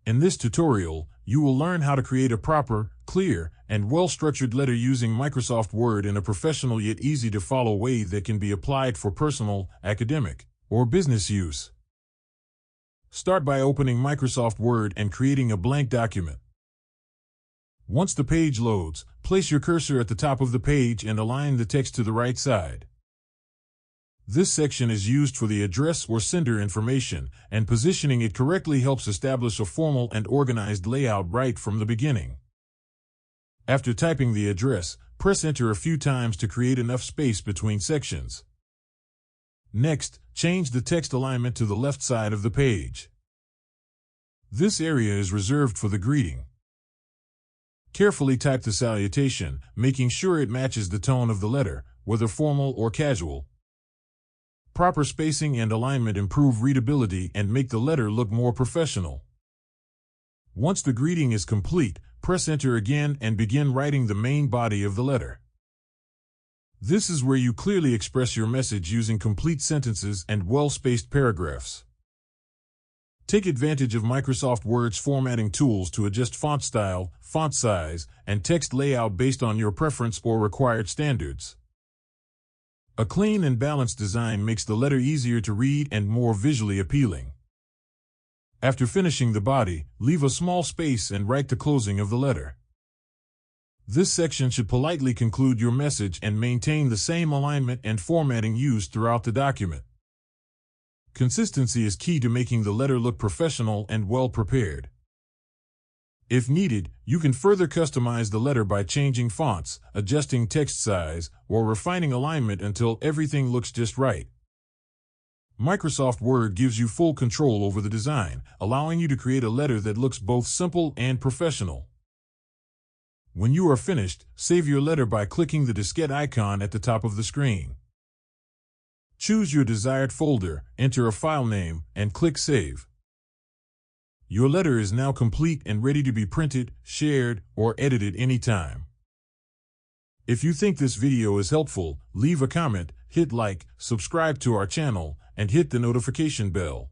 In this tutorial, you will learn how to create a proper, clear, and well-structured letter using Microsoft Word in a professional yet easy-to-follow way that can be applied for personal, academic, or business use. Start by opening Microsoft Word and creating a blank document. Once the page loads, place your cursor at the top of the page and align the text to the right side. This section is used for the address or sender information, and positioning it correctly helps establish a formal and organized layout right from the beginning. After typing the address, press Enter a few times to create enough space between sections. Next, change the text alignment to the left side of the page. This area is reserved for the greeting. Carefully type the salutation, making sure it matches the tone of the letter, whether formal or casual. Proper spacing and alignment improve readability and make the letter look more professional. Once the greeting is complete, press Enter again and begin writing the main body of the letter. This is where you clearly express your message using complete sentences and well-spaced paragraphs. Take advantage of Microsoft Word's formatting tools to adjust font style, font size, and text layout based on your preference or required standards. A clean and balanced design makes the letter easier to read and more visually appealing. After finishing the body, leave a small space and write the closing of the letter. This section should politely conclude your message and maintain the same alignment and formatting used throughout the document. Consistency is key to making the letter look professional and well prepared. If needed, you can further customize the letter by changing fonts, adjusting text size, or refining alignment until everything looks just right. Microsoft Word gives you full control over the design, allowing you to create a letter that looks both simple and professional. When you are finished, save your letter by clicking the diskette icon at the top of the screen. Choose your desired folder, enter a file name, and click Save. Your letter is now complete and ready to be printed, shared, or edited anytime. If you think this video is helpful, leave a comment, hit like, subscribe to our channel, and hit the notification bell.